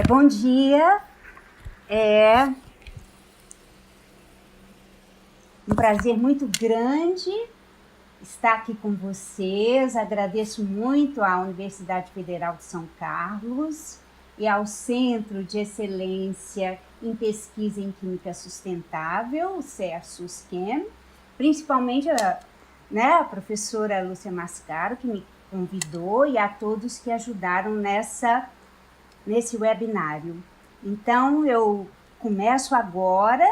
Bom dia, é um prazer muito grande estar aqui com vocês. Agradeço muito à Universidade Federal de São Carlos e ao Centro de Excelência em Pesquisa em Química Sustentável, o CERSUSQUEM, principalmente a professora Lúcia Mascaro, que me convidou, e a todos que ajudaram nesse webinário. Então, eu começo agora.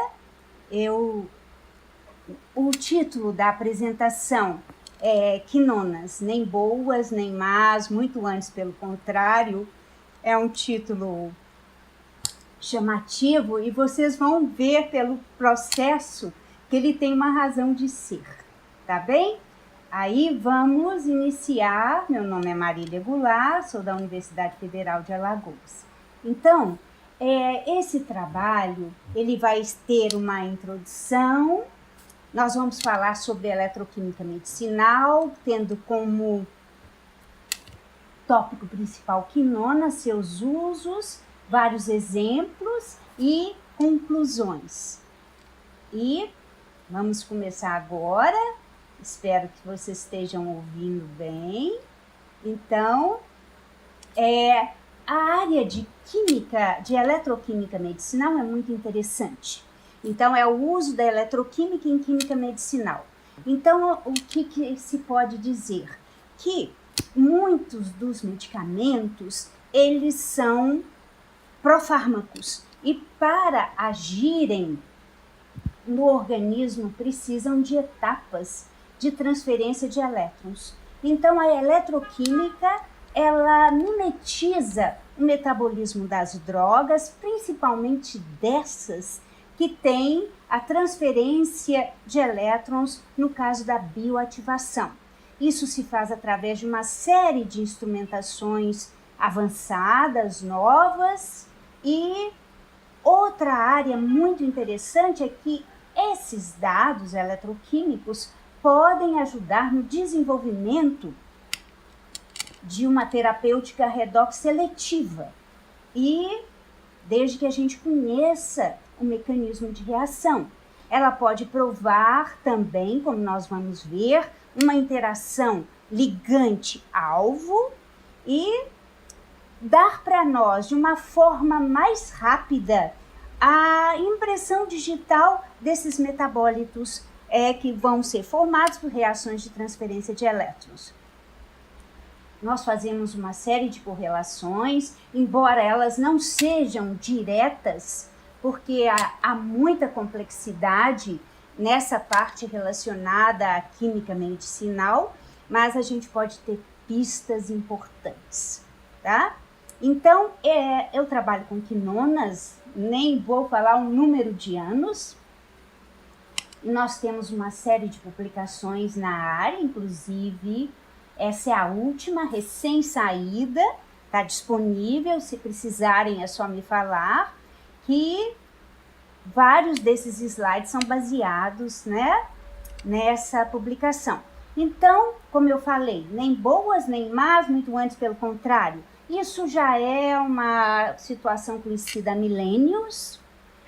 O título da apresentação é Quinonas, nem boas, nem más, muito antes, pelo contrário. É um título chamativo e vocês vão ver pelo processo que ele tem uma razão de ser, tá bem? Aí vamos iniciar. Meu nome é Marília Goulart, sou da Universidade Federal de Alagoas. Então, esse trabalho, ele vai ter uma introdução. Nós vamos falar sobre eletroquímica medicinal, tendo como tópico principal quinona, seus usos, vários exemplos e conclusões. E vamos começar agora. Espero que vocês estejam ouvindo bem. Então, a área de química, de eletroquímica medicinal é muito interessante. Então, é o uso da eletroquímica em química medicinal. Então, o que se pode dizer? Que muitos dos medicamentos, eles são profármacos. E para agirem no organismo, precisam de etapas de transferência de elétrons. Então, a eletroquímica, ela mimetiza o metabolismo das drogas, principalmente dessas que têm a transferência de elétrons no caso da bioativação. Isso se faz através de uma série de instrumentações avançadas, novas, e outra área muito interessante é que esses dados eletroquímicos podem ajudar no desenvolvimento de uma terapêutica redox seletiva, e desde que a gente conheça o mecanismo de reação. Ela pode provar também, como nós vamos ver, uma interação ligante-alvo e dar para nós, de uma forma mais rápida, a impressão digital desses metabólitos que vão ser formados por reações de transferência de elétrons. Nós fazemos uma série de correlações, embora elas não sejam diretas, porque há muita complexidade nessa parte relacionada à química medicinal, mas a gente pode ter pistas importantes, tá? Então, eu trabalho com quinonas, nem vou falar um número de anos. Nós temos uma série de publicações na área, inclusive essa é a última, recém-saída, está disponível, se precisarem é só me falar, que vários desses slides são baseados, nessa publicação. Então, como eu falei, nem boas nem más, muito antes, pelo contrário. Isso já é uma situação conhecida há milênios,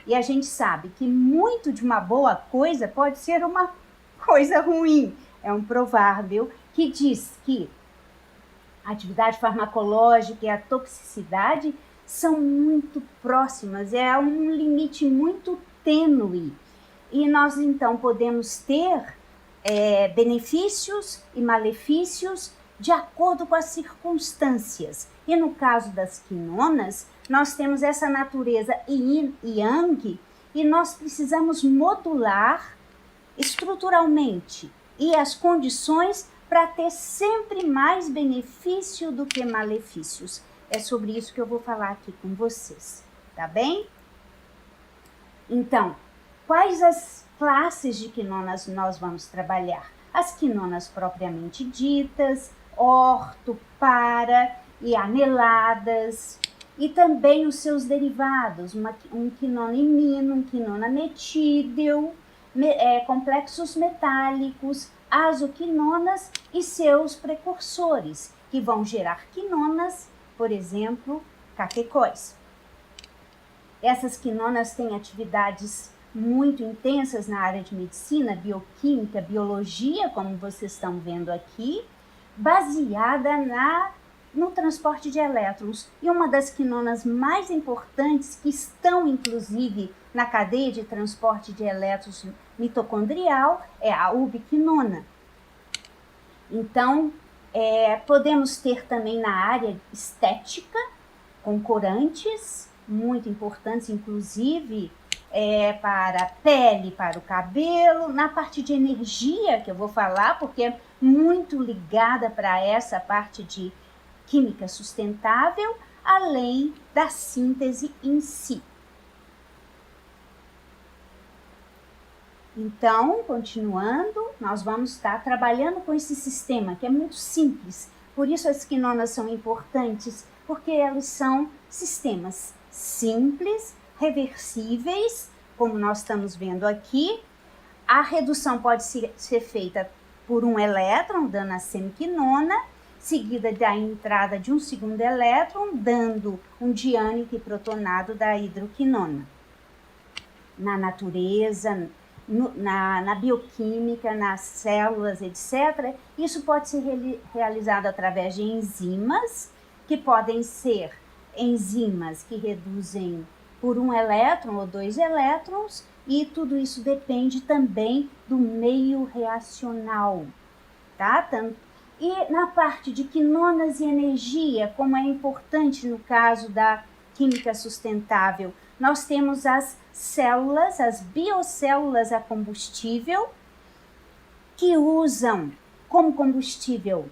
e a gente sabe que muito de uma boa coisa pode ser uma coisa ruim. É um provérbio que diz que a atividade farmacológica e a toxicidade são muito próximas, é um limite muito tênue. E nós, então, podemos ter benefícios e malefícios de acordo com as circunstâncias. E no caso das quinonas, nós temos essa natureza yin e yang, e nós precisamos modular estruturalmente e as condições para ter sempre mais benefício do que malefícios. É sobre isso que eu vou falar aqui com vocês, tá bem? Então, quais as classes de quinonas nós vamos trabalhar? As quinonas propriamente ditas, orto, para e aneladas, e também os seus derivados, um quinona imino, um quinona metídeo, complexos metálicos, azoquinonas e seus precursores, que vão gerar quinonas, por exemplo, catecóis. Essas quinonas têm atividades muito intensas na área de medicina, bioquímica, biologia, como vocês estão vendo aqui, baseada no transporte de elétrons. E uma das quinonas mais importantes, que estão inclusive na cadeia de transporte de elétrons mitocondrial, é a ubiquinona. Então, podemos ter também na área estética, com corantes, muito importantes, inclusive para a pele, para o cabelo, na parte de energia, que eu vou falar, porque é muito ligada para essa parte de química sustentável, além da síntese em si. Então, continuando, nós vamos estar trabalhando com esse sistema, que é muito simples. Por isso as quinonas são importantes, porque elas são sistemas simples, reversíveis, como nós estamos vendo aqui. A redução pode ser feita por um elétron, dando a semiquinona, seguida da entrada de um segundo elétron, dando um diânico e protonado da hidroquinona. Na natureza, na bioquímica, nas células, etc., isso pode ser realizado através de enzimas, que podem ser enzimas que reduzem por um elétron ou 2 elétrons, e tudo isso depende também do meio reacional, tá? E na parte de quinonas e energia, como é importante no caso da química sustentável, nós temos as células, as biocélulas a combustível, que usam como combustível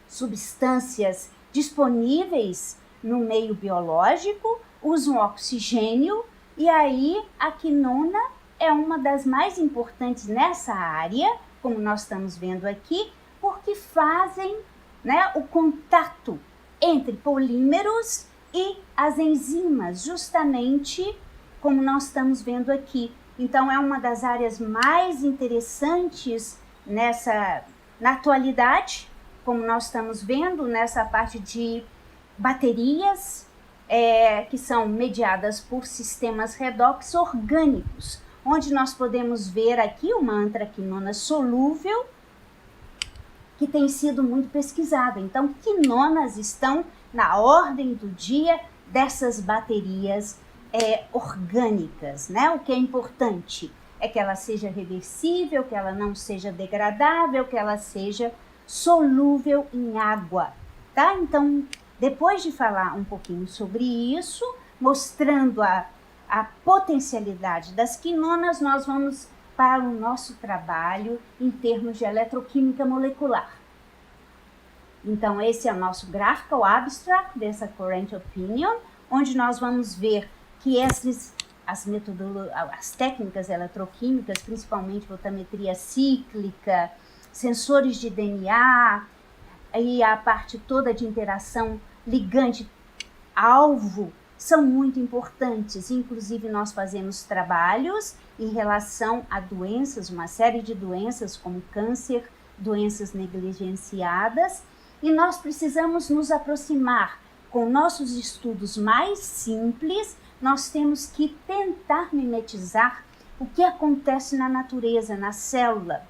substâncias disponíveis no meio biológico, usam oxigênio, e aí a quinona é uma das mais importantes nessa área, como nós estamos vendo aqui, porque fazem, né, o contato entre polímeros e as enzimas, justamente como nós estamos vendo aqui. Então, é uma das áreas mais interessantes na atualidade, como nós estamos vendo, nessa parte de baterias, que são mediadas por sistemas redox orgânicos, onde nós podemos ver aqui uma antraquinona solúvel, que tem sido muito pesquisada. Então, quinonas estão na ordem do dia dessas baterias orgânicas, né? O que é importante é que ela seja reversível, que ela não seja degradável, que ela seja solúvel em água, tá? Então, depois de falar um pouquinho sobre isso, mostrando a potencialidade das quinonas, nós vamos para o nosso trabalho em termos de eletroquímica molecular. Então, esse é o nosso Graphical Abstract dessa Current Opinion, onde nós vamos ver que as técnicas eletroquímicas, principalmente voltametria cíclica, sensores de DNA e a parte toda de interação ligante-alvo, são muito importantes. Inclusive, nós fazemos trabalhos em relação a doenças, uma série de doenças como câncer, doenças negligenciadas, e nós precisamos nos aproximar com nossos estudos mais simples. Nós temos que tentar mimetizar o que acontece na natureza, na célula.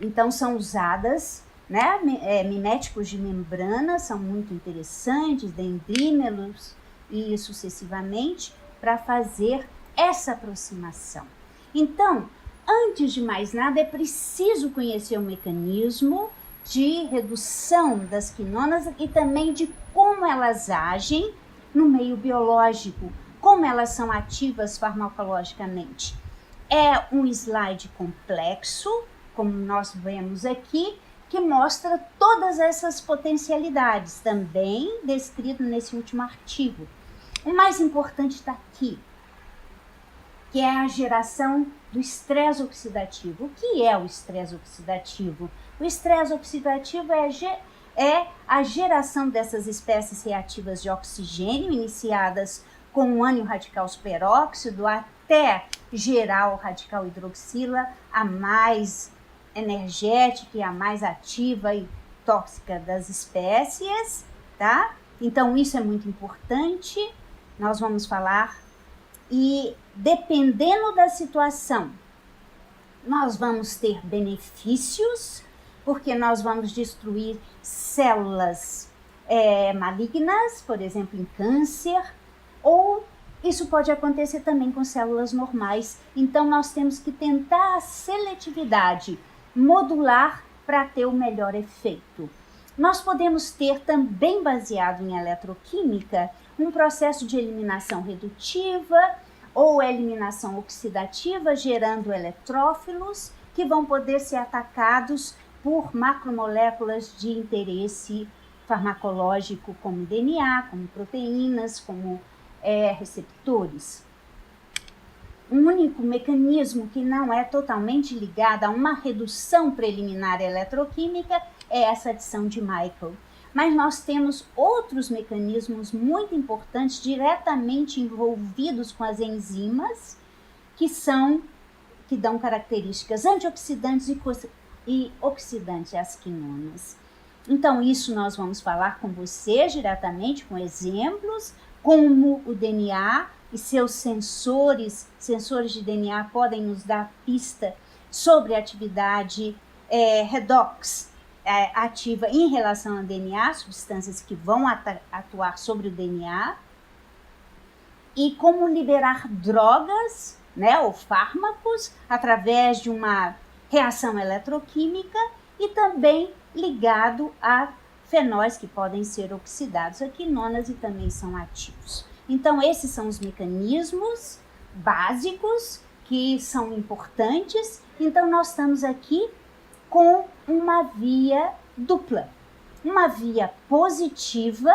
Então, são usadas, né, miméticos de membrana, são muito interessantes, dendrímeros e sucessivamente, para fazer essa aproximação. Então, antes de mais nada, é preciso conhecer o mecanismo de redução das quinonas e também de como elas agem no meio biológico, como elas são ativas farmacologicamente. É um slide complexo, como nós vemos aqui, que mostra todas essas potencialidades, também descrito nesse último artigo. O mais importante está aqui, que é a geração do estresse oxidativo. O que é o estresse oxidativo? O estresse oxidativo é a geração dessas espécies reativas de oxigênio, iniciadas com o ânion radical superóxido, até gerar o radical hidroxila, a mais energética e a mais ativa e tóxica das espécies, tá? Então, isso é muito importante. nós vamos falar, e dependendo da situação, nós vamos ter benefícios, porque nós vamos destruir células malignas, por exemplo, em câncer, ou isso pode acontecer também com células normais. Então, nós temos que tentar a seletividade modular para ter o melhor efeito. Nós podemos ter também, baseado em eletroquímica, um processo de eliminação redutiva ou eliminação oxidativa, gerando eletrófilos que vão poder ser atacados por macromoléculas de interesse farmacológico, como DNA, como proteínas, como receptores. Um único mecanismo que não é totalmente ligado a uma redução preliminar eletroquímica é essa adição de Michael. Mas nós temos outros mecanismos muito importantes diretamente envolvidos com as enzimas que dão características antioxidantes e oxidantes às quinonas. Então, isso nós vamos falar com você diretamente, com exemplos, como o DNA e seus sensores de DNA podem nos dar pista sobre a atividade redox ativa em relação ao DNA, substâncias que vão atuar sobre o DNA, e como liberar drogas, ou fármacos, através de uma reação eletroquímica, e também ligado a fenóis que podem ser oxidados a quinonas e também são ativos. Então, esses são os mecanismos básicos que são importantes. Então, nós estamos aqui com uma via dupla. Uma via positiva,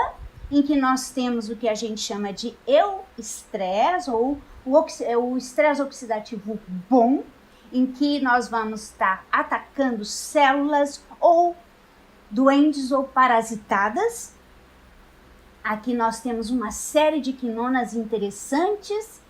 em que nós temos o que a gente chama de eustresse, ou o estresse oxidativo bom, em que nós vamos estar atacando células ou doentes ou parasitadas. Aqui nós temos uma série de quinonas interessantes,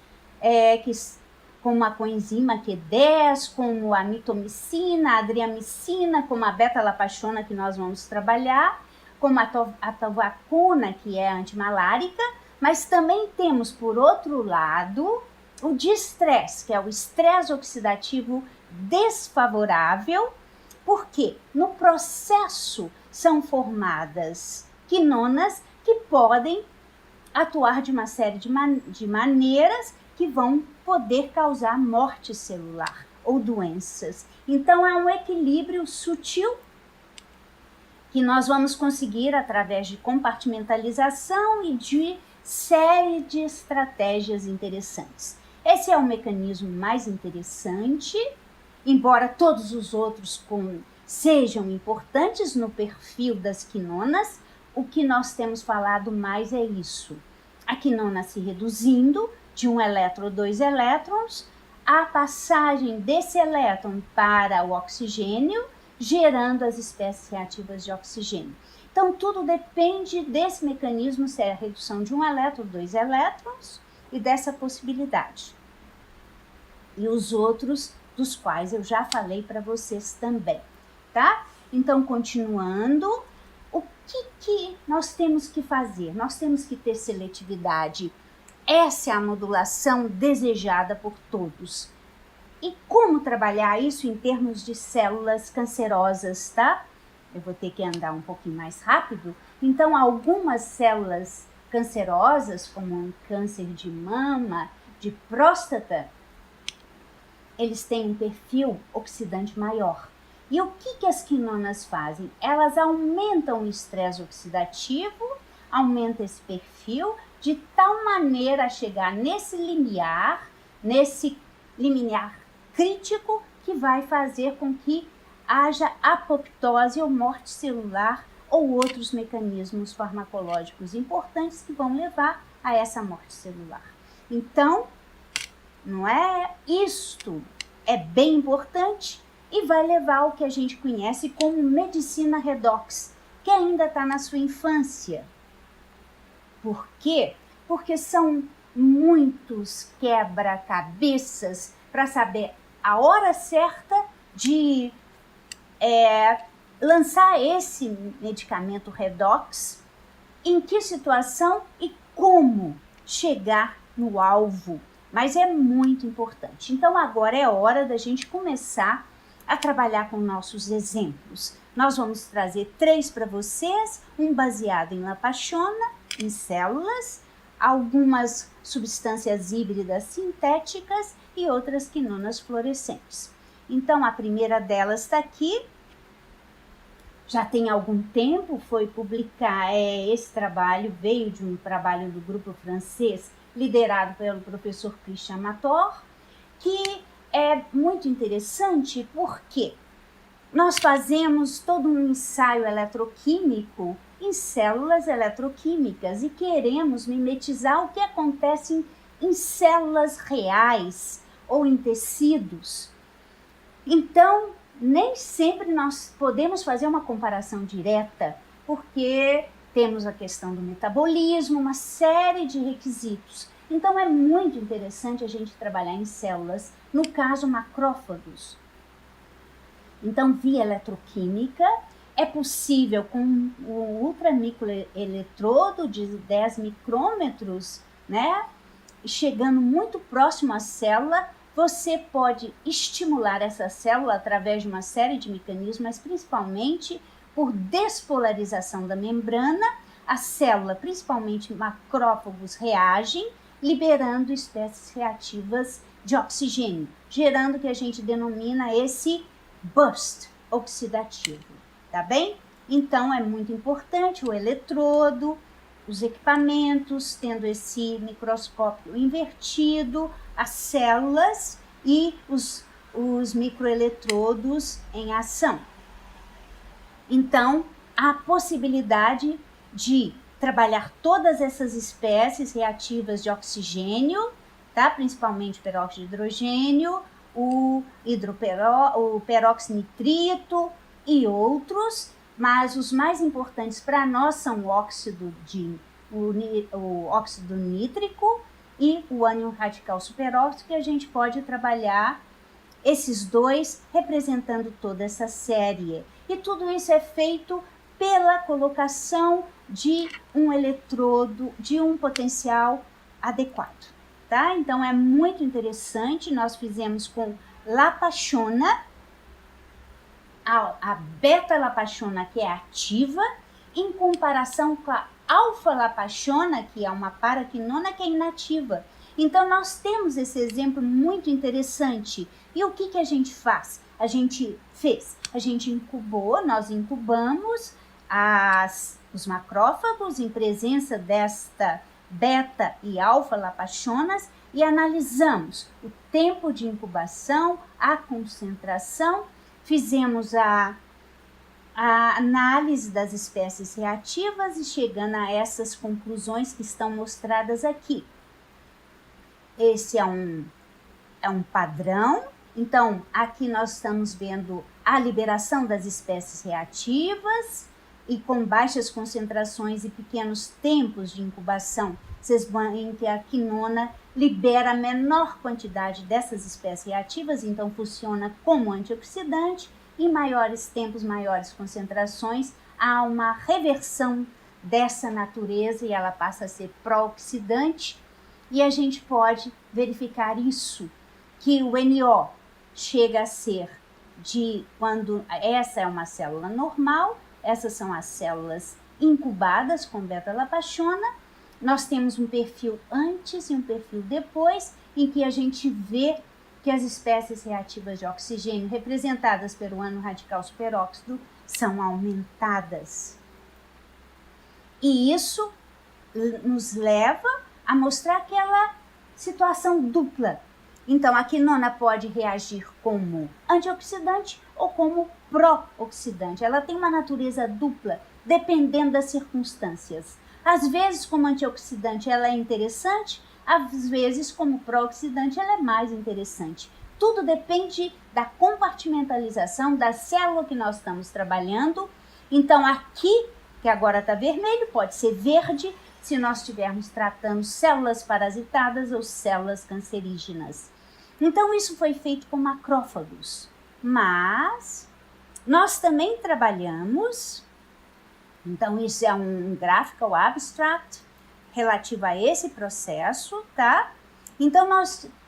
como a coenzima Q10, como a mitomicina, a adriamicina, como a beta-lactona, que nós vamos trabalhar, como a tovacuna, que é antimalárica, mas também temos, por outro lado, o distresse, que é o estresse oxidativo desfavorável, porque no processo são formadas quinonas que podem atuar de uma série de maneiras que vão poder causar morte celular ou doenças. Então, é um equilíbrio sutil que nós vamos conseguir através de compartimentalização e de série de estratégias interessantes. Esse é o mecanismo mais interessante, embora todos os outros sejam importantes no perfil das quinonas. O que nós temos falado mais é isso: a quinona se reduzindo de um elétron ou 2 elétrons, a passagem desse elétron para o oxigênio, gerando as espécies reativas de oxigênio. Então, tudo depende desse mecanismo, se é a redução de um elétron ou 2 elétrons, e dessa possibilidade. E os outros, dos quais eu já falei para vocês também, tá? Então, continuando, o que nós temos que fazer? Nós temos que ter seletividade. Essa é a modulação desejada por todos. E como trabalhar isso em termos de células cancerosas, tá? Eu vou ter que andar um pouquinho mais rápido. Então, algumas células cancerosas, como câncer de mama, de próstata, eles têm um perfil oxidante maior. E o que as quinonas fazem? Elas aumentam o estresse oxidativo, aumentam esse perfil, de tal maneira a chegar nesse limiar crítico, que vai fazer com que haja apoptose ou morte celular ou outros mecanismos farmacológicos importantes que vão levar a essa morte celular. Então, não é? Isto é bem importante e vai levar ao que a gente conhece como medicina redox, que ainda está na sua infância. Por quê? Porque são muitos quebra-cabeças para saber a hora certa de lançar esse medicamento redox, em que situação e como chegar no alvo, mas é muito importante. Então agora é hora da gente começar a trabalhar com nossos exemplos. Nós vamos trazer 3 para vocês, um baseado em lapachona, em células, algumas substâncias híbridas sintéticas e outras quinonas fluorescentes. Então a primeira delas está aqui, já tem algum tempo, foi publicar, esse trabalho veio de um trabalho do grupo francês, liderado pelo professor Christian Mator, que é muito interessante porque nós fazemos todo um ensaio eletroquímico em células eletroquímicas e queremos mimetizar o que acontece em células reais ou em tecidos. Então, nem sempre nós podemos fazer uma comparação direta, porque temos a questão do metabolismo, uma série de requisitos. Então, é muito interessante a gente trabalhar em células, no caso, macrófagos. Então, via eletroquímica, é possível com o ultramicroeletrodo de 10 micrômetros, né, chegando muito próximo à célula, você pode estimular essa célula através de uma série de mecanismos, mas principalmente por despolarização da membrana. A célula, principalmente macrófagos, reagem, liberando espécies reativas de oxigênio, gerando o que a gente denomina esse burst oxidativo, tá bem? Então, é muito importante o eletrodo, os equipamentos, tendo esse microscópio invertido, as células e os microeletrodos em ação. Então, a possibilidade de trabalhar todas essas espécies reativas de oxigênio, tá? Principalmente peróxido de hidrogênio, o peróxido nitrito e outros, mas os mais importantes para nós são o óxido nítrico e o ânion radical superóxido, que a gente pode trabalhar esses dois representando toda essa série. E tudo isso é feito pela colocação de um eletrodo, de um potencial adequado, tá? Então é muito interessante, nós fizemos com lapachona, a beta-lapachona, que é ativa, em comparação com a alfa-lapachona, que é uma paraquinona, que é inativa. Então, nós temos esse exemplo muito interessante. E o que a gente faz? A gente incubou, nós incubamos os macrófagos em presença desta beta e alfa-lapachonas e analisamos o tempo de incubação, a concentração, fizemos a análise das espécies reativas e chegando a essas conclusões que estão mostradas aqui. Esse é um padrão. Então, aqui nós estamos vendo a liberação das espécies reativas e com baixas concentrações e pequenos tempos de incubação, vocês veem que a quinona libera a menor quantidade dessas espécies reativas, então funciona como antioxidante. Em maiores tempos, maiores concentrações, há uma reversão dessa natureza e ela passa a ser pró-oxidante. E a gente pode verificar isso, que o NO chega a ser quando essa é uma célula normal, essas são as células incubadas com beta-lapachona. Nós temos um perfil antes e um perfil depois, em que a gente vê que as espécies reativas de oxigênio representadas pelo ânion radical superóxido são aumentadas. E isso nos leva a mostrar aquela situação dupla. Então, a quinona pode reagir como antioxidante ou como pró-oxidante. Ela tem uma natureza dupla, dependendo das circunstâncias. Às vezes, como antioxidante, ela é interessante, às vezes, como pró-oxidante, ela é mais interessante. Tudo depende da compartimentalização da célula que nós estamos trabalhando. Então, aqui, que agora está vermelho, pode ser verde, se nós estivermos tratando células parasitadas ou células cancerígenas. Então, isso foi feito com macrófagos. Mas, nós também trabalhamos, então isso é um graphical abstract, relativa a esse processo, tá? Então,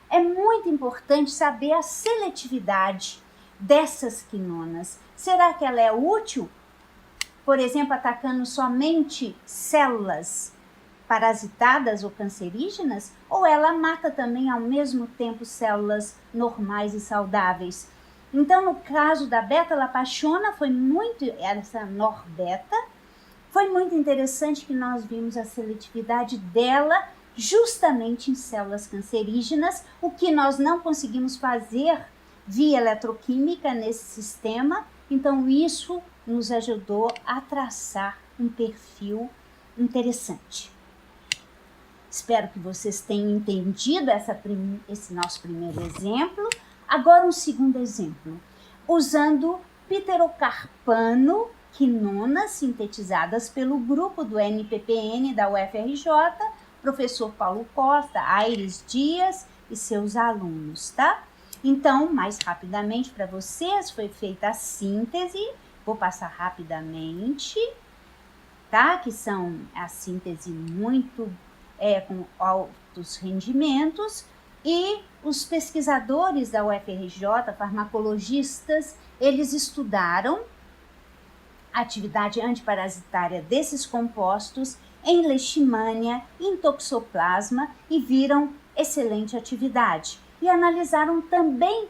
é muito importante saber a seletividade dessas quinonas. Será que ela é útil, por exemplo, atacando somente células parasitadas ou cancerígenas? Ou ela mata também ao mesmo tempo células normais e saudáveis? Então, no caso da beta-lacpaciona, essa NOR-beta, foi muito interessante que nós vimos a seletividade dela justamente em células cancerígenas, o que nós não conseguimos fazer via eletroquímica nesse sistema. Então, isso nos ajudou a traçar um perfil interessante. Espero que vocês tenham entendido esse nosso primeiro exemplo. Agora, um segundo exemplo, usando pterocarpano, quinonas sintetizadas pelo grupo do NPPN da UFRJ, professor Paulo Costa, Aires Dias e seus alunos, tá? Então, mais rapidamente para vocês, foi feita a síntese, vou passar rapidamente, tá? Que são a síntese muito com altos rendimentos, e os pesquisadores da UFRJ, farmacologistas, eles estudaram a atividade antiparasitária desses compostos em leishmania e em toxoplasma e viram excelente atividade. E analisaram também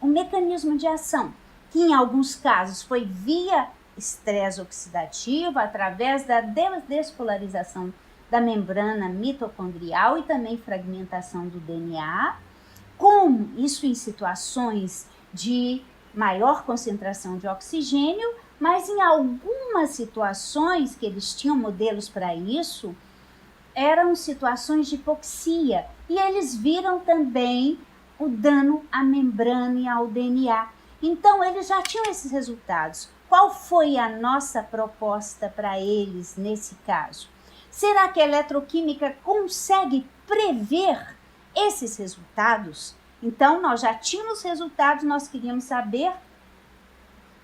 o mecanismo de ação, que em alguns casos foi via estresse oxidativo, através da despolarização da membrana mitocondrial e também fragmentação do DNA, como isso em situações de maior concentração de oxigênio, mas em algumas situações que eles tinham modelos para isso, eram situações de hipoxia, e eles viram também o dano à membrana e ao DNA. Então, eles já tinham esses resultados. Qual foi a nossa proposta para eles nesse caso? Será que a eletroquímica consegue prever esses resultados? Então, nós já tínhamos resultados, nós queríamos saber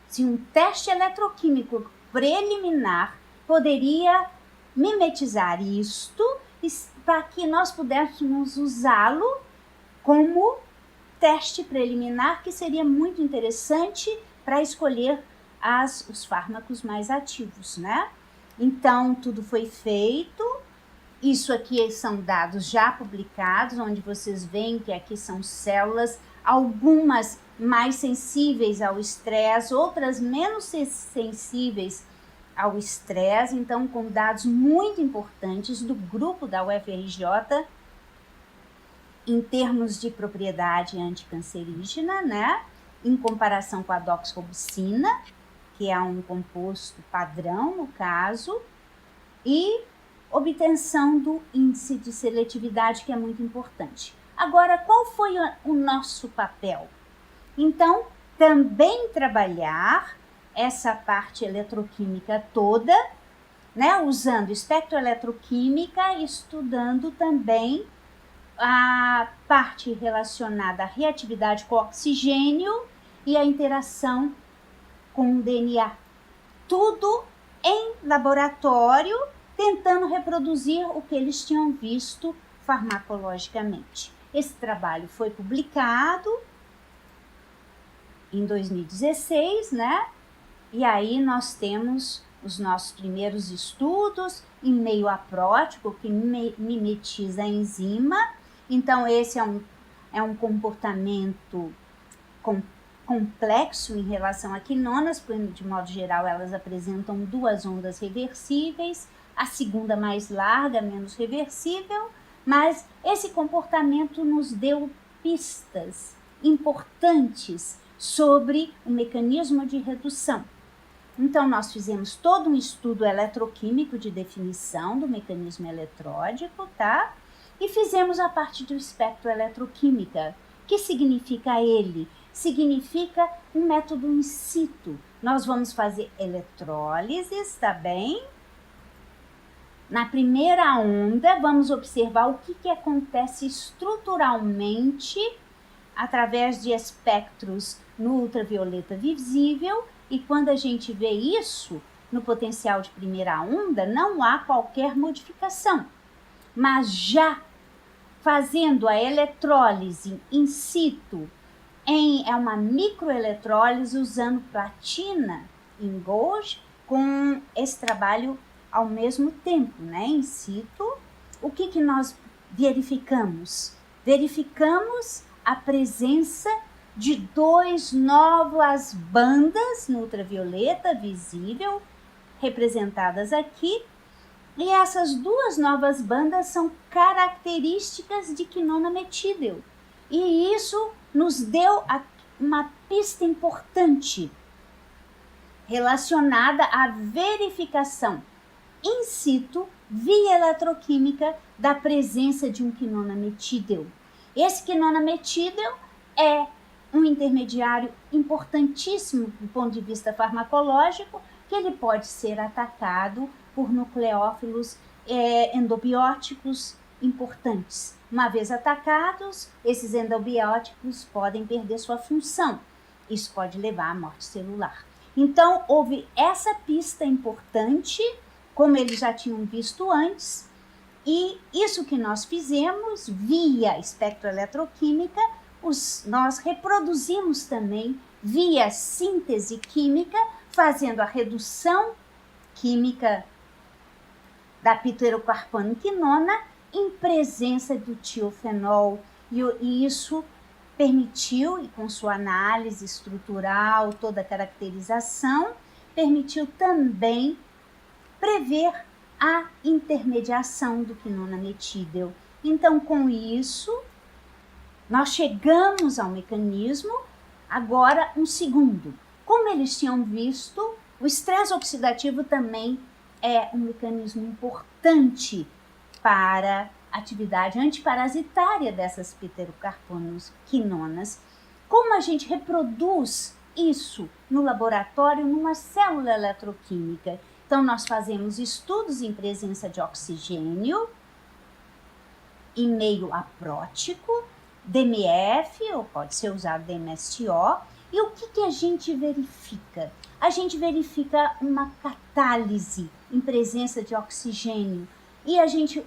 se um teste eletroquímico preliminar poderia mimetizar isto para que nós pudéssemos usá-lo como teste preliminar, que seria muito interessante para escolher os fármacos mais ativos, né? Então, tudo foi feito. Isso aqui são dados já publicados, onde vocês veem que aqui são células, algumas mais sensíveis ao estresse, outras menos sensíveis ao estresse. Então, com dados muito importantes do grupo da UFRJ, em termos de propriedade anticancerígena, né? Em comparação com a doxorubicina, que é um composto padrão no caso, e obtenção do índice de seletividade, que é muito importante. Agora, qual foi o nosso papel? Então, também trabalhar essa parte eletroquímica toda, né, usando espectroeletroquímica, estudando também a parte relacionada à reatividade com o oxigênio e a interação com o DNA. Tudo em laboratório, tentando reproduzir o que eles tinham visto farmacologicamente. Esse trabalho foi publicado em 2016, né? E aí nós temos os nossos primeiros estudos em meio aprótico, que mimetiza a enzima. Então, esse é um comportamento complexo em relação a quinonas, porque, de modo geral, elas apresentam duas ondas reversíveis, a segunda mais larga, menos reversível, mas esse comportamento nos deu pistas importantes sobre o mecanismo de redução. Então, nós fizemos todo um estudo eletroquímico de definição do mecanismo eletródico, tá? E fizemos a parte do espectro eletroquímica. O que significa ele? Significa um método in situ. Nós vamos fazer eletrólises, tá bem? Na primeira onda, vamos observar o que acontece estruturalmente através de espectros no ultravioleta visível, e quando a gente vê isso, no potencial de primeira onda, não há qualquer modificação. Mas já fazendo a eletrólise in situ, é uma microeletrólise usando platina em Golgi, com esse trabalho ao mesmo tempo, né, in situ, o que nós verificamos? Verificamos a presença de 2 novas bandas no ultravioleta visível, representadas aqui, e essas 2 novas bandas são características de quinona metídil. E isso nos deu uma pista importante relacionada à verificação in situ, via eletroquímica, da presença de um quinona metídil. Esse quinona metídil é um intermediário importantíssimo do ponto de vista farmacológico, que ele pode ser atacado por nucleófilos endobióticos importantes. Uma vez atacados, esses endobióticos podem perder sua função. Isso pode levar à morte celular. Então, houve essa pista importante, como eles já tinham visto antes, e isso que nós fizemos via espectroeletroquímica, nós reproduzimos também via síntese química, fazendo a redução química da pterocarpanoquinona em presença do tiofenol, e isso permitiu, e com sua análise estrutural, toda a caracterização, permitiu também prever a intermediação do quinona metídil. Então, com isso, nós chegamos ao mecanismo. Agora, um segundo. Como eles tinham visto, o estresse oxidativo também é um mecanismo importante para a atividade antiparasitária dessas pterocarpanoquinonas. Como a gente reproduz isso no laboratório, numa célula eletroquímica? Então, nós fazemos estudos em presença de oxigênio, em meio aprótico, DMF, ou pode ser usado DMSO. E o que a gente verifica? A gente verifica uma catálise em presença de oxigênio e a gente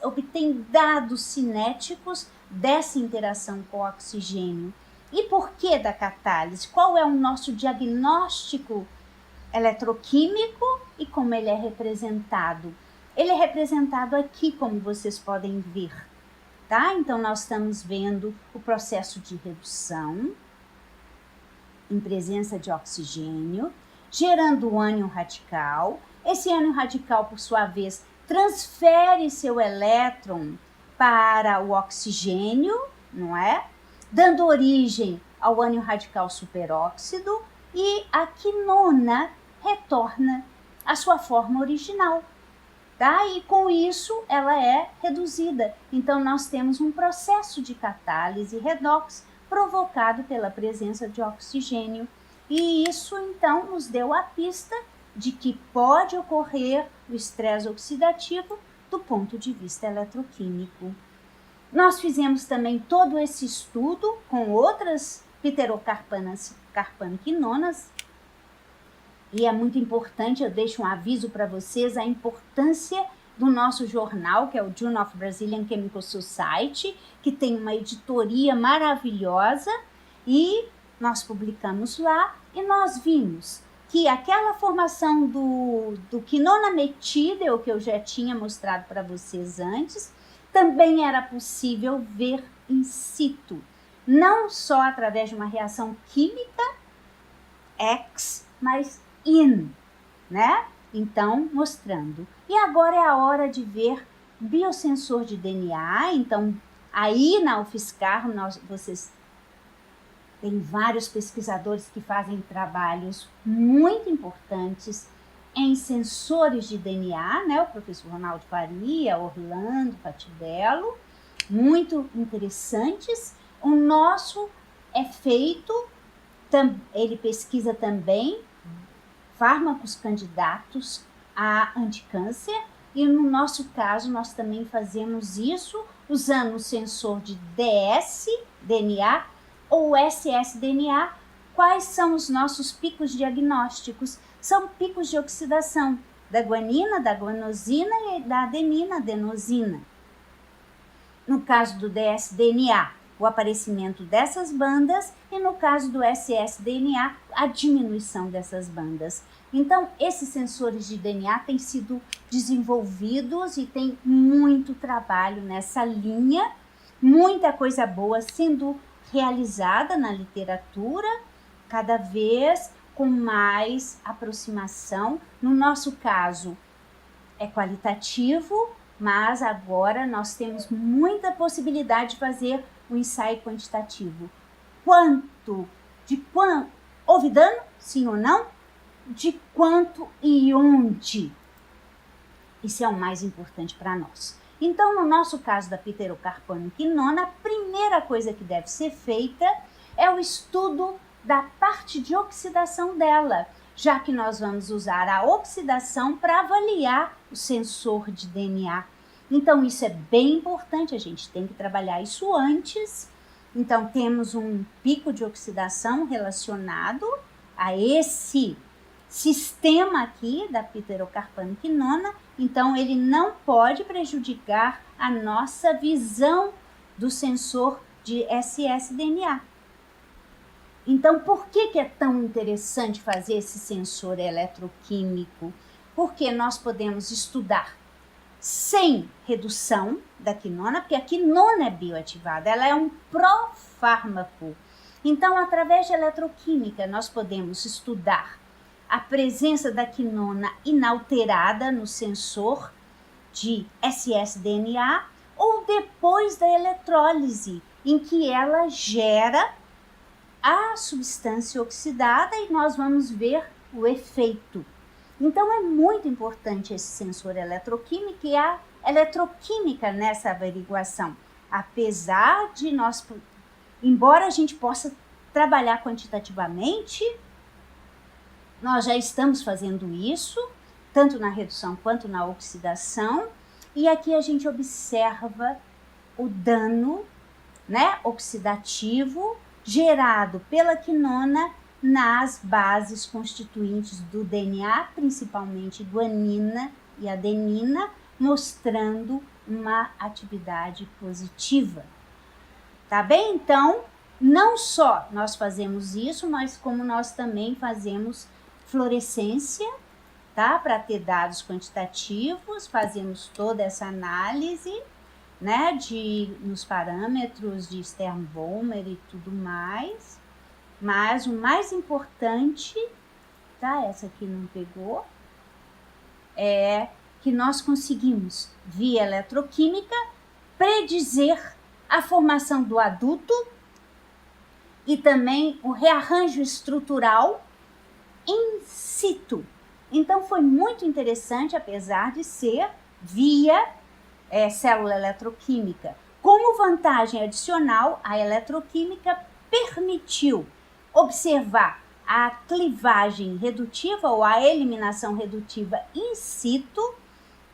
obtém dados cinéticos dessa interação com o oxigênio. E por que da catálise? Qual é o nosso diagnóstico eletroquímico e como ele é representado? Ele é representado aqui, como vocês podem ver, tá? Então, nós estamos vendo o processo de redução em presença de oxigênio, gerando o ânion radical. Esse ânion radical, por sua vez, transfere seu elétron para o oxigênio, não é? Dando origem ao ânion radical superóxido, e a quinona retorna à sua forma original, tá? E com isso ela é reduzida. Então, nós temos um processo de catálise redox provocado pela presença de oxigênio. E isso, então, nos deu a pista de que pode ocorrer o estresse oxidativo do ponto de vista eletroquímico. Nós fizemos também todo esse estudo com outras pterocarpanoquinonas, e é muito importante, eu deixo um aviso para vocês, a importância do nosso jornal, que é o Journal of Brazilian Chemical Society, que tem uma editoria maravilhosa, e nós publicamos lá, e nós vimos que aquela formação do quinona metídil, que eu já tinha mostrado para vocês antes, também era possível ver in situ, não só através de uma reação química ex, mas in, né? Então, mostrando. E agora é a hora de ver biosensor de DNA. Então, aí na UFSCar, vocês têm vários pesquisadores que fazem trabalhos muito importantes em sensores de DNA, né? O professor Ronaldo Faria, Orlando Fatibello, muito interessantes. O nosso é feito, ele pesquisa também fármacos candidatos a anticâncer, e no nosso caso nós também fazemos isso usando o sensor de ds-DNA ou ssDNA. Quais são os nossos picos diagnósticos? são picos de oxidação da guanina, da guanosina e da adenina, adenosina. No caso do dsDNA, o aparecimento dessas bandas, e no caso do ssDNA, a diminuição dessas bandas. Então, esses sensores de DNA têm sido desenvolvidos e tem muito trabalho nessa linha, muita coisa boa sendo realizada na literatura, cada vez com mais aproximação. No nosso caso, é qualitativo, mas agora nós temos muita possibilidade de fazer um ensaio quantitativo. Houve dano? Sim ou não? De quanto e onde? Isso é o mais importante para nós. Então, no nosso caso da pterocarpanoquinona, a primeira coisa que deve ser feita é o estudo da parte de oxidação dela, já que nós vamos usar a oxidação para avaliar o sensor de DNA. Então, isso é bem importante, a gente tem que trabalhar isso antes. Então, temos um pico de oxidação relacionado a esse sistema aqui da pterocarpanoquinona, então ele não pode prejudicar a nossa visão do sensor de ssDNA. Então, por que é tão interessante fazer esse sensor eletroquímico? Porque nós podemos estudar sem redução da quinona, porque a quinona é bioativada, ela é um profármaco. Então, através de eletroquímica, nós podemos estudar a presença da quinona inalterada no sensor de ssDNA ou depois da eletrólise, em que ela gera a substância oxidada e nós vamos ver o efeito. Então, é muito importante esse sensor eletroquímico e a eletroquímica nessa averiguação. Apesar de embora a gente possa trabalhar quantitativamente, nós já estamos fazendo isso, tanto na redução quanto na oxidação, e aqui a gente observa o dano, né, oxidativo gerado pela quinona nas bases constituintes do DNA, principalmente guanina e adenina, mostrando uma atividade positiva. Tá bem? Então, não só nós fazemos isso, mas como nós também fazemos fluorescência, tá? Para ter dados quantitativos, fazemos toda essa análise, né, nos parâmetros de Sternböhmer e tudo mais. Mas o mais importante, tá? Essa aqui não pegou, é que nós conseguimos, via eletroquímica, predizer a formação do adulto e também o rearranjo estrutural in situ. Então, foi muito interessante, apesar de ser via célula eletroquímica. Como vantagem adicional, a eletroquímica permitiu observar a clivagem redutiva ou a eliminação redutiva in situ,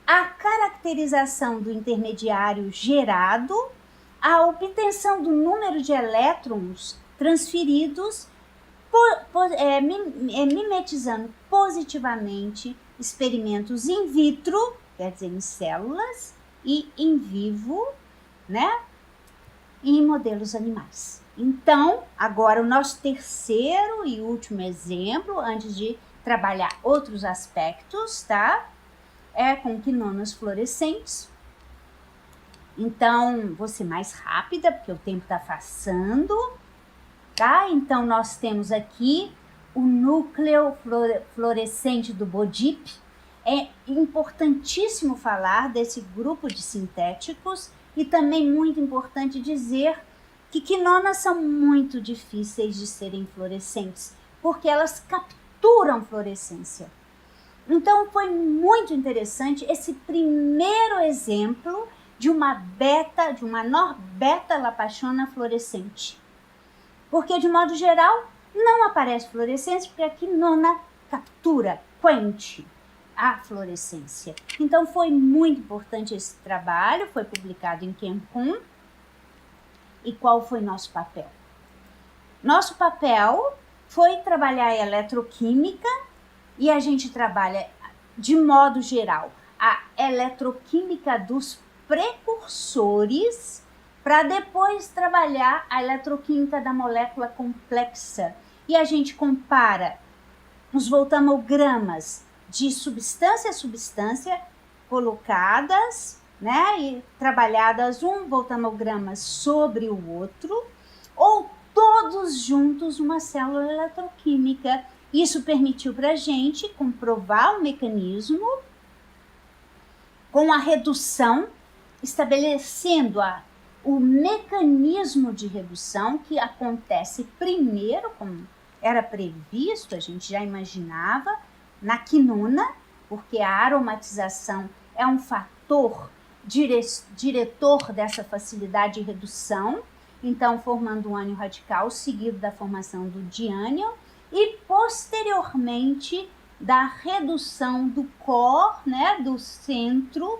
a caracterização do intermediário gerado, a obtenção do número de elétrons transferidos, mimetizando positivamente experimentos in vitro, quer dizer, em células, e in vivo, né, em modelos animais. Então, agora o nosso terceiro e último exemplo, antes de trabalhar outros aspectos, tá? É com quinonas fluorescentes. Então, vou ser mais rápida, porque o tempo está passando, tá? Então, nós temos aqui o núcleo fluorescente do BODIP. É importantíssimo falar desse grupo de sintéticos e também muito importante dizer que quinonas são muito difíceis de serem fluorescentes, porque elas capturam fluorescência. Então, foi muito interessante esse primeiro exemplo de uma Norbeta-Lapachona fluorescente. Porque, de modo geral, não aparece fluorescência, porque a quinona captura, quente, a fluorescência. Então, foi muito importante esse trabalho, foi publicado em Cancún. E qual foi nosso papel? Nosso papel foi trabalhar a eletroquímica e a gente trabalha, de modo geral, a eletroquímica dos precursores para depois trabalhar a eletroquímica da molécula complexa. E a gente compara os voltamogramas de substância a substância colocadas, né, e trabalhadas um voltamograma sobre o outro, ou todos juntos uma célula eletroquímica. Isso permitiu para a gente comprovar o mecanismo com a redução, estabelecendo o mecanismo de redução que acontece primeiro, como era previsto, a gente já imaginava, na quinona, porque a aromatização é um fator diretor dessa facilidade de redução, então formando um ânion radical seguido da formação do diânion e posteriormente da redução do core, né, do centro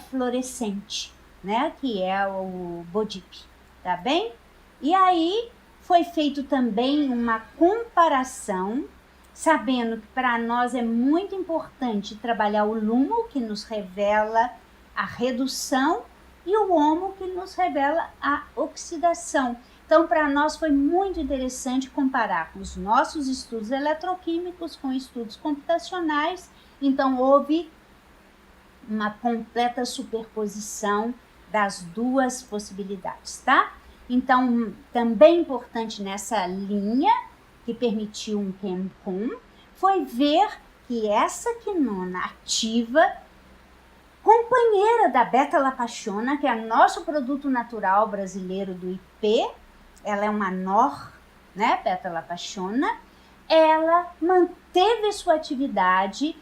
fluorescente, né, que é o BODIP, tá bem? E aí foi feito também uma comparação, sabendo que para nós é muito importante trabalhar o LUMO, que nos revela a redução, e o HOMO, que nos revela a oxidação. Então, para nós foi muito interessante comparar os nossos estudos eletroquímicos com estudos computacionais. Então, houve uma completa superposição das duas possibilidades, tá? Então, também importante nessa linha, que permitiu um ChemCon, foi ver que essa quinona ativa, companheira da beta-lactona, que é nosso produto natural brasileiro do IP, ela é uma NOR, né, beta-lactona, ela manteve sua atividade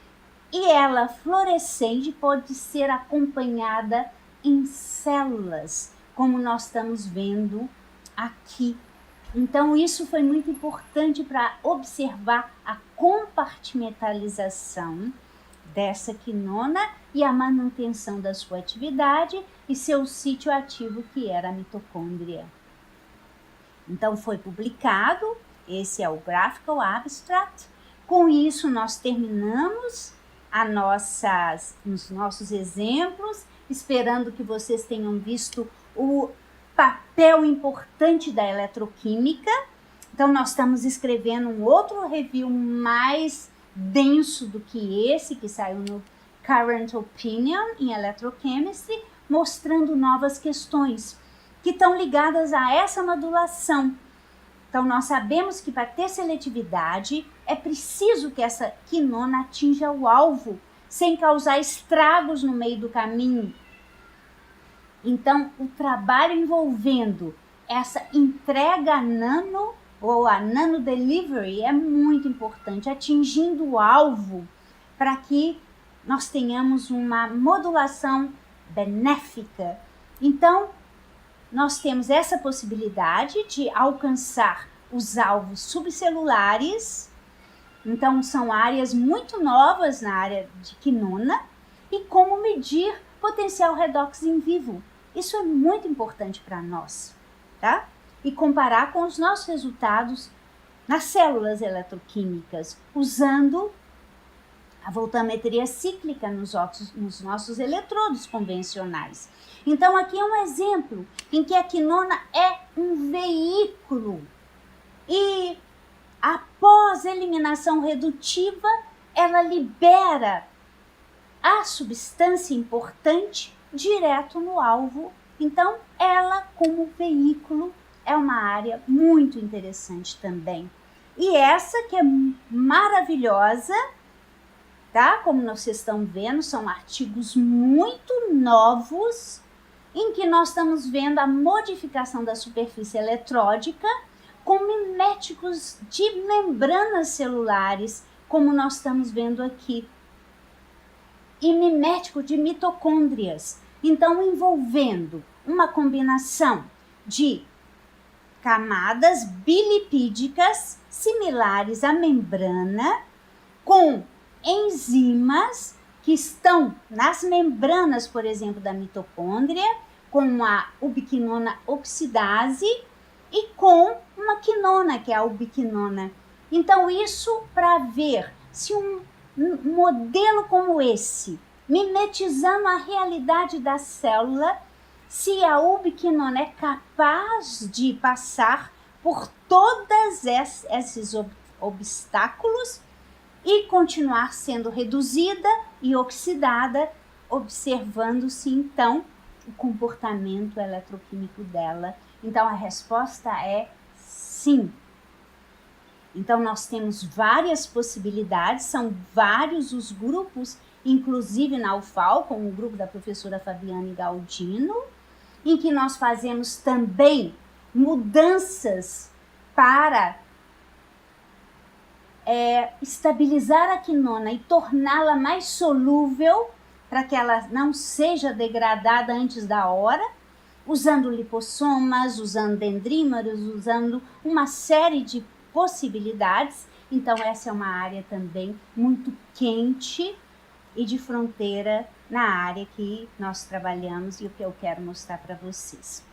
e ela fluorescente pode ser acompanhada em células, como nós estamos vendo aqui. Então, isso foi muito importante para observar a compartimentalização dessa quinona e a manutenção da sua atividade e seu sítio ativo, que era a mitocôndria. Então, foi publicado, esse é o Graphical Abstract. Com isso, nós terminamos os nossos exemplos, esperando que vocês tenham visto o papel importante da eletroquímica. Então, nós estamos escrevendo um outro review mais denso do que esse, que saiu no Current Opinion em Electrochemistry, mostrando novas questões que estão ligadas a essa modulação. Então, nós sabemos que para ter seletividade é preciso que essa quinona atinja o alvo sem causar estragos no meio do caminho. Então, o trabalho envolvendo essa entrega nano ou a nano delivery é muito importante, atingindo o alvo para que nós tenhamos uma modulação benéfica. Então, nós temos essa possibilidade de alcançar os alvos subcelulares. Então, são áreas muito novas na área de quinona. E como medir potencial redox em vivo. Isso é muito importante para nós, tá? E comparar com os nossos resultados nas células eletroquímicas, usando a voltammetria cíclica nos nossos eletrodos convencionais. Então, aqui é um exemplo em que a quinona é um veículo e, após eliminação redutiva, ela libera a substância importante direto no alvo. Então, ela, como veículo, é uma área muito interessante também. E essa que é maravilhosa, tá? Como vocês estão vendo, são artigos muito novos em que nós estamos vendo a modificação da superfície eletródica com miméticos de membranas celulares, como nós estamos vendo aqui, e mimético de mitocôndrias. Então, envolvendo uma combinação de camadas bilipídicas similares à membrana, com enzimas que estão nas membranas, por exemplo, da mitocôndria, com a ubiquinona oxidase e com uma quinona, que é a ubiquinona. Então, isso para ver se um modelo como esse, mimetizando a realidade da célula, se a ubiquinona é capaz de passar por todos esses obstáculos e continuar sendo reduzida e oxidada, observando-se então o comportamento eletroquímico dela. Então a resposta é sim. Então nós temos várias possibilidades, são vários os grupos, inclusive na UFAL, com o grupo da professora Fabiane Galdino, em que nós fazemos também mudanças para estabilizar a quinona e torná-la mais solúvel, para que ela não seja degradada antes da hora, usando lipossomas, usando dendrímeros, usando uma série de possibilidades. Então essa é uma área também muito quente e de fronteira na área que nós trabalhamos e o que eu quero mostrar para vocês.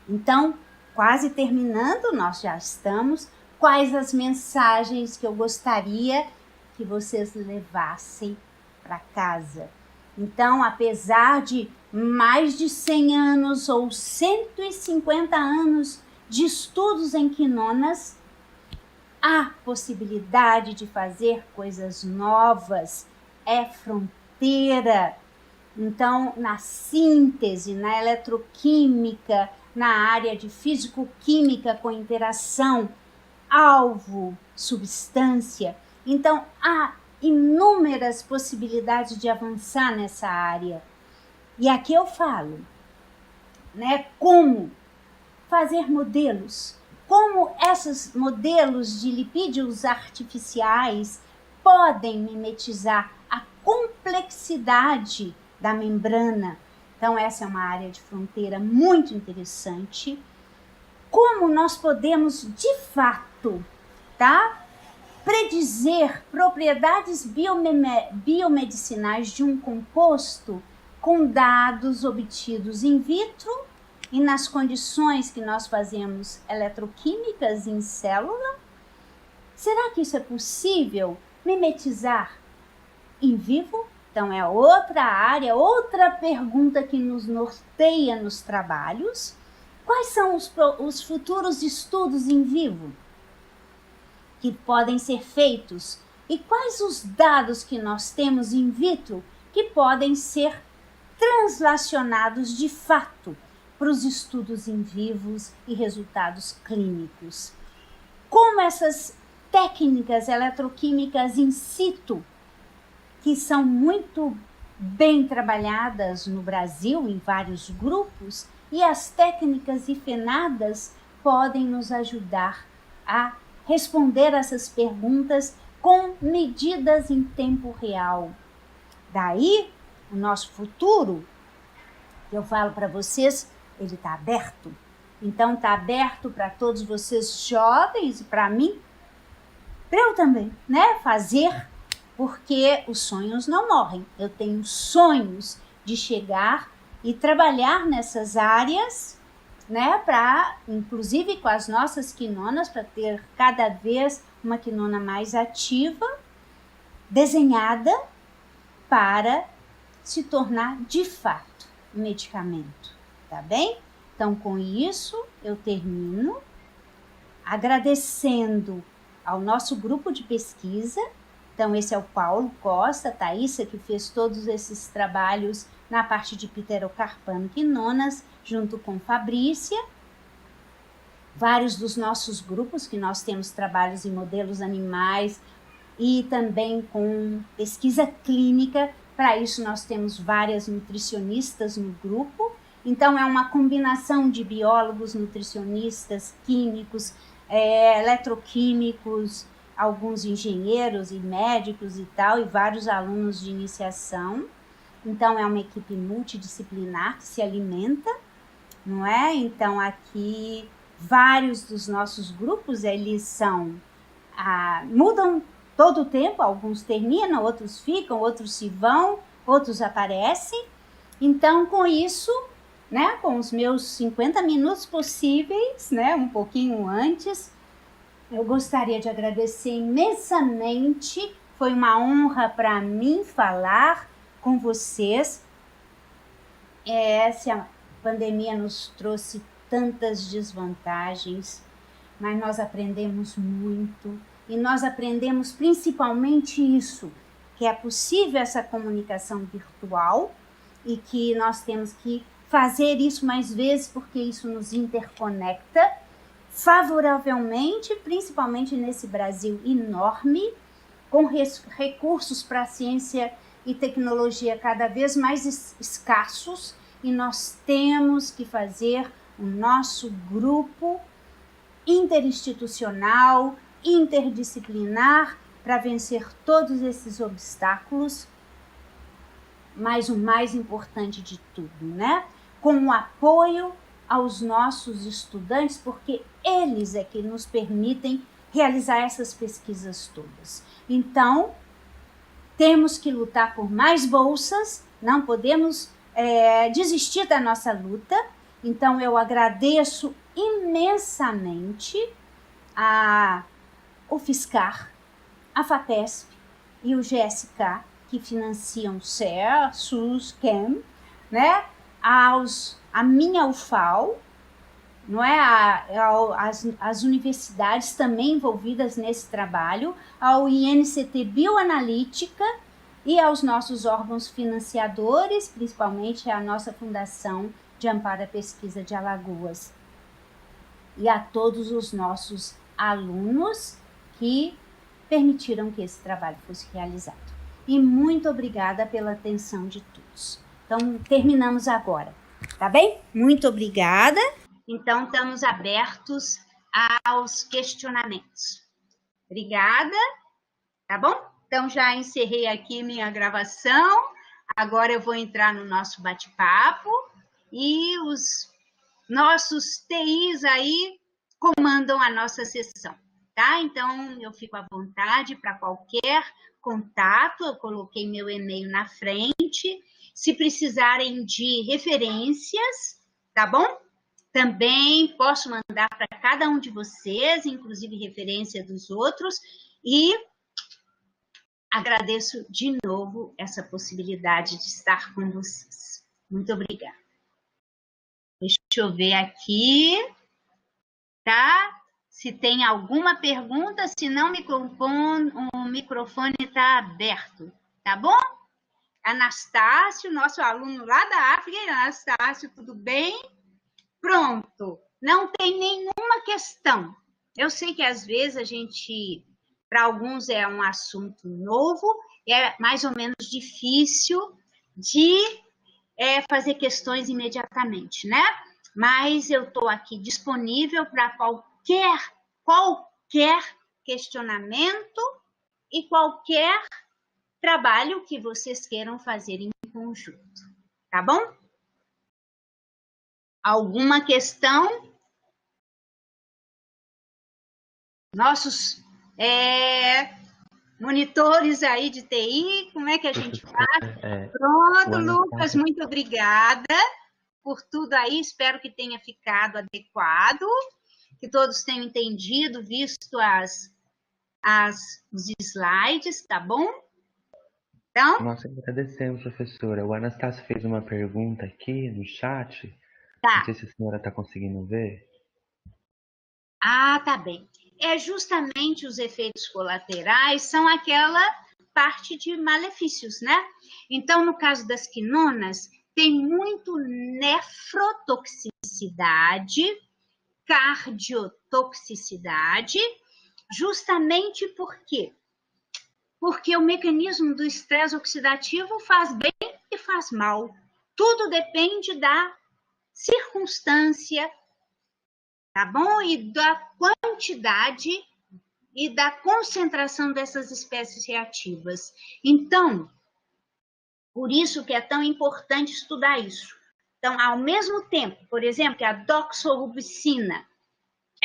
Então, quase terminando, nós já estamos. Quais as mensagens que eu gostaria que vocês levassem para casa? Então, apesar de mais de 100 anos ou 150 anos de estudos em quinonas, há possibilidade de fazer coisas novas, é fronteira. Então, na síntese, na eletroquímica, na área de físico-química com interação, alvo, substância. Então, há inúmeras possibilidades de avançar nessa área. E aqui eu falo, né, como fazer modelos, como esses modelos de lipídios artificiais podem mimetizar a complexidade da membrana. Então, essa é uma área de fronteira muito interessante. Como nós podemos, de fato, predizer propriedades biomedicinais de um composto com dados obtidos in vitro e nas condições que nós fazemos eletroquímicas em célula? Será que isso é possível mimetizar em vivo? Então é outra área, outra pergunta que nos norteia nos trabalhos. Quais são os futuros estudos em vivo que podem ser feitos? E quais os dados que nós temos in vitro que podem ser translacionados de fato para os estudos em vivos e resultados clínicos? Como essas técnicas eletroquímicas in situ, que são muito bem trabalhadas no Brasil em vários grupos, e as técnicas hifenadas podem nos ajudar a responder essas perguntas com medidas em tempo real. Daí, o nosso futuro, que eu falo para vocês, ele está aberto. Então, está aberto para todos vocês jovens e para mim, para eu também, né, fazer, porque os sonhos não morrem. Eu tenho sonhos de chegar e trabalhar nessas áreas, né, para, inclusive com as nossas quinonas, para ter cada vez uma quinona mais ativa, desenhada para se tornar de fato um medicamento, tá bem? Então, com isso, eu termino agradecendo ao nosso grupo de pesquisa. Então, esse é o Paulo Costa, Thaísa, que fez todos esses trabalhos na parte de pterocarpano quinonas, junto com Fabrícia. Vários dos nossos grupos, que nós temos trabalhos em modelos animais e também com pesquisa clínica. Para isso, nós temos várias nutricionistas no grupo. Então, é uma combinação de biólogos, nutricionistas, químicos, eletroquímicos, alguns engenheiros e médicos e tal, e vários alunos de iniciação. Então, é uma equipe multidisciplinar que se alimenta, não é? Então, aqui, vários dos nossos grupos, eles mudam todo o tempo, alguns terminam, outros ficam, outros se vão, outros aparecem. Então, com isso, né, com os meus 50 minutos possíveis, né, um pouquinho antes, Eu gostaria de agradecer imensamente. Foi uma honra para mim falar com vocês. Essa pandemia nos trouxe tantas desvantagens, mas nós aprendemos muito. E nós aprendemos principalmente isso, que é possível essa comunicação virtual e que nós temos que fazer isso mais vezes porque isso nos interconecta favoravelmente, principalmente nesse Brasil enorme, com recursos para a ciência e tecnologia cada vez mais escassos, e nós temos que fazer o nosso grupo interinstitucional, interdisciplinar, para vencer todos esses obstáculos, mas o mais importante de tudo, né? Com o apoio aos nossos estudantes, porque eles é que nos permitem realizar essas pesquisas todas. Então, temos que lutar por mais bolsas, não podemos desistir da nossa luta. Então, eu agradeço imensamente o FSCar, a FAPESP e o GSK, que financiam CER, SUS, CHEM, né? A minha UFAL, não é? As universidades também envolvidas nesse trabalho, ao INCT Bioanalítica e aos nossos órgãos financiadores, principalmente a nossa Fundação de Amparo à Pesquisa de Alagoas, e a todos os nossos alunos que permitiram que esse trabalho fosse realizado. E muito obrigada pela atenção de todos. Então, terminamos agora, tá bem? Muito obrigada. Então, estamos abertos aos questionamentos. Obrigada, tá bom? Então, já encerrei aqui minha gravação. Agora eu vou entrar no nosso bate-papo e os nossos TIs aí comandam a nossa sessão, tá? Então, eu fico à vontade para qualquer contato. Eu coloquei meu e-mail na frente. Se precisarem de referências, tá bom? Também posso mandar para cada um de vocês, inclusive referência dos outros, e agradeço de novo essa possibilidade de estar com vocês. Muito obrigada. Deixa eu ver aqui, tá? Se tem alguma pergunta, se não, o microfone está aberto, tá bom? Anastácio, nosso aluno lá da África. Anastácio, tudo bem? Pronto, não tem nenhuma questão. Eu sei que às vezes a gente, para alguns é um assunto novo, é mais ou menos difícil de fazer questões imediatamente, né? Mas eu estou aqui disponível para qualquer questionamento e qualquer trabalho que vocês queiram fazer em conjunto, tá bom? Alguma questão? Nossos monitores aí de TI, como é que a gente faz? Pronto, Lucas, muito obrigada por tudo aí. Espero que tenha ficado adequado, que todos tenham entendido, visto os slides, tá bom? Então, nós agradecemos, professora. O Anastácio fez uma pergunta aqui no chat. tá. Não sei se a senhora está conseguindo ver. Ah, tá bem. Justamente os efeitos colaterais são aquela parte de malefícios, né? Então, no caso das quinonas, tem muito nefrotoxicidade, cardiotoxicidade, justamente por quê? Porque o mecanismo do estresse oxidativo faz bem e faz mal. Tudo depende da circunstância, tá bom? E da quantidade e da concentração dessas espécies reativas. Então, por isso que é tão importante estudar isso. Então, ao mesmo tempo, por exemplo, que a doxorubicina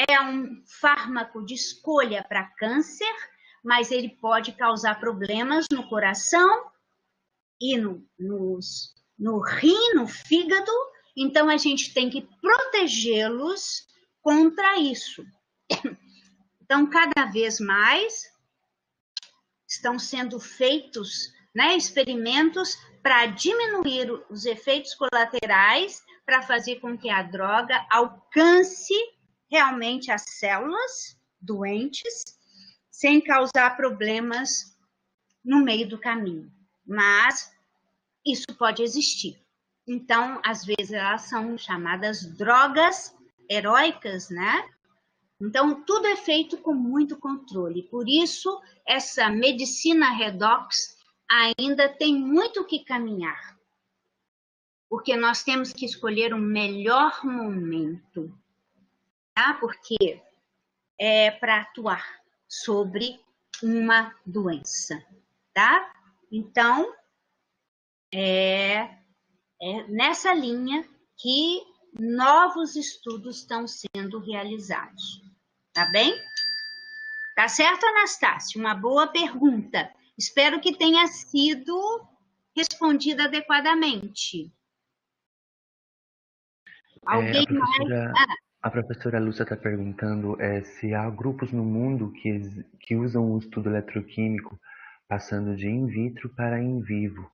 é um fármaco de escolha para câncer, mas ele pode causar problemas no coração e no rim, no fígado. Então, a gente tem que protegê-los contra isso. Então, cada vez mais estão sendo feitos, né, experimentos para diminuir os efeitos colaterais, para fazer com que a droga alcance realmente as células doentes, sem causar problemas no meio do caminho. Mas isso pode existir. Então, às vezes, elas são chamadas drogas heróicas, né? Então, tudo é feito com muito controle. Por isso, essa medicina redox ainda tem muito que caminhar. Porque nós temos que escolher o melhor momento, tá? Porque é para atuar sobre uma doença, tá? Então, é nessa linha que novos estudos estão sendo realizados. Tá bem? Tá certo, Anastácio? Uma boa pergunta. Espero que tenha sido respondida adequadamente. Alguém mais? A professora Lúcia está perguntando se há grupos no mundo que usam o estudo eletroquímico passando de in vitro para in vivo.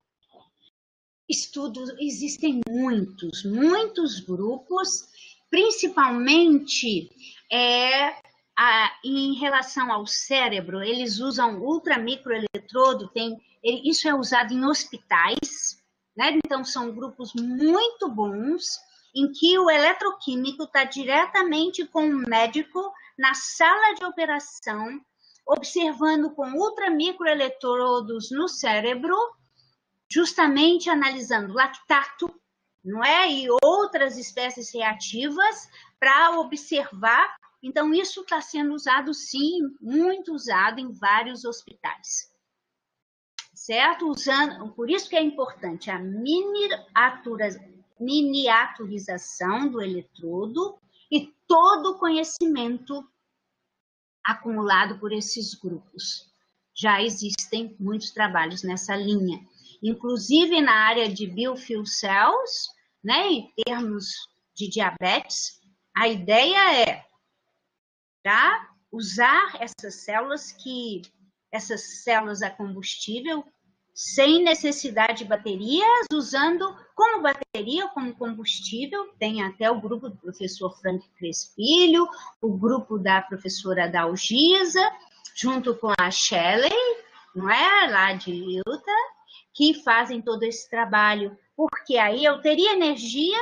Estudos, existem muitos grupos, principalmente em relação ao cérebro, eles usam ultramicroeletrodo, isso é usado em hospitais, né? Então são grupos muito bons, em que o eletroquímico está diretamente com o médico na sala de operação, observando com ultramicroeletrodos no cérebro, justamente analisando lactato, não é? E outras espécies reativas para observar. Então, isso está sendo usado, sim, muito usado em vários hospitais. Certo? Por isso que é importante a miniaturização do eletrodo e todo o conhecimento acumulado por esses grupos. Já existem muitos trabalhos nessa linha. Inclusive na área de biofuel cells, né, em termos de diabetes, a ideia é usar essas células a combustível sem necessidade de baterias, usando como bateria, como combustível. Tem até o grupo do professor Frank Crespilho, o grupo da professora Dalgisa, junto com a Shelley, não é, lá de Utah, que fazem todo esse trabalho, porque aí eu teria energia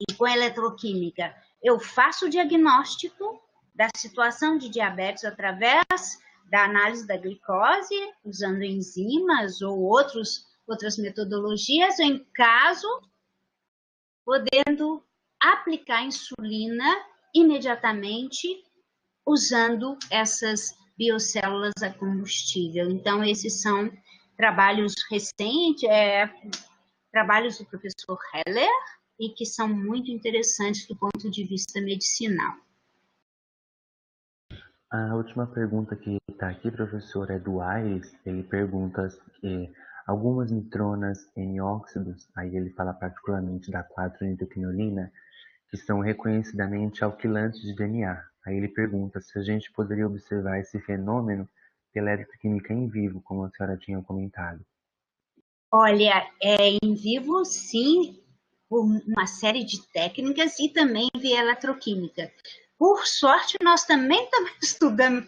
e com a eletroquímica eu faço o diagnóstico da situação de diabetes através da análise da glicose, usando enzimas ou outras metodologias, ou em caso, podendo aplicar insulina imediatamente usando essas biocélulas a combustível. Então, esses são trabalhos recentes, trabalhos do professor Heller, e que são muito interessantes do ponto de vista medicinal. A última pergunta que está aqui, professor, é do Aires. Ele pergunta algumas nitronas em óxidos, aí ele fala particularmente da 4-nitroquinolina, que são reconhecidamente alquilantes de DNA. Aí ele pergunta se a gente poderia observar esse fenômeno pela eletroquímica em vivo, como a senhora tinha comentado. Olha, em vivo, sim, por uma série de técnicas e também via eletroquímica. Por sorte, nós também estamos estudando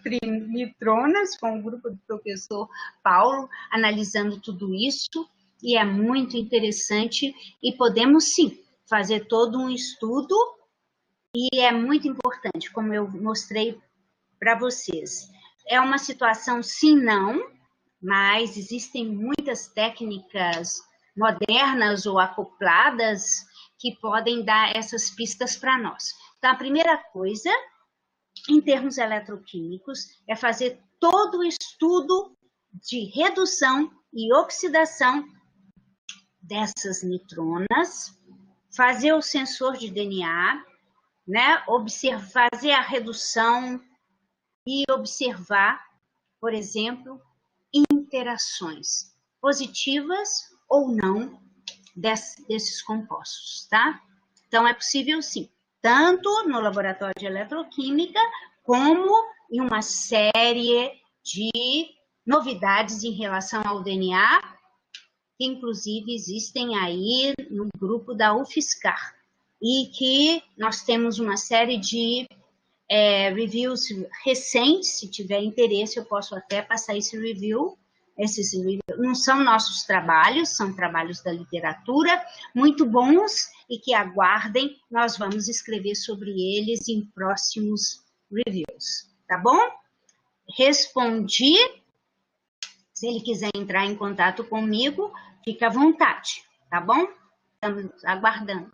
nitronas com o grupo do professor Paulo, analisando tudo isso, e é muito interessante, e podemos, sim, fazer todo um estudo, e é muito importante, como eu mostrei para vocês. É uma situação sim, não, mas existem muitas técnicas modernas ou acopladas que podem dar essas pistas para nós. Então, a primeira coisa, em termos eletroquímicos, é fazer todo o estudo de redução e oxidação dessas nitronas, fazer o sensor de DNA, né, fazer a redução e observar, por exemplo, interações positivas ou não desses compostos, tá? Então, é possível sim, tanto no laboratório de eletroquímica, como em uma série de novidades em relação ao DNA, que inclusive existem aí no grupo da UFSCar, e que nós temos uma série de reviews recentes. Se tiver interesse, eu posso até passar esse review. Esses reviews não são nossos trabalhos, são trabalhos da literatura, muito bons, e que aguardem, nós vamos escrever sobre eles em próximos reviews, tá bom? Respondi. Se ele quiser entrar em contato comigo, fica à vontade, tá bom? Estamos aguardando.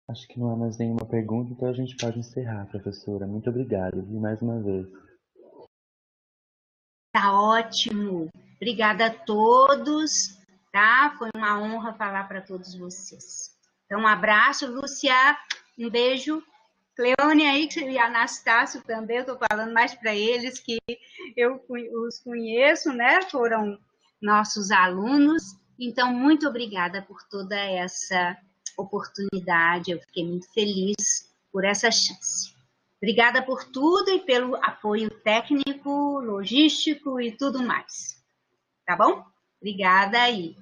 Acho que não há mais nenhuma pergunta, então a gente pode encerrar, professora. Muito obrigado, viu, mais uma vez. Tá ótimo. Obrigada a todos, tá? Foi uma honra falar para todos vocês. Então, um abraço, Lúcia, um beijo. Cleone aí, e Anastácio também, eu estou falando mais para eles, que eu os conheço, né? Foram nossos alunos. Então, muito obrigada por toda essa oportunidade. Eu fiquei muito feliz por essa chance. Obrigada por tudo e pelo apoio técnico, logístico e tudo mais. Tá bom? Obrigada aí.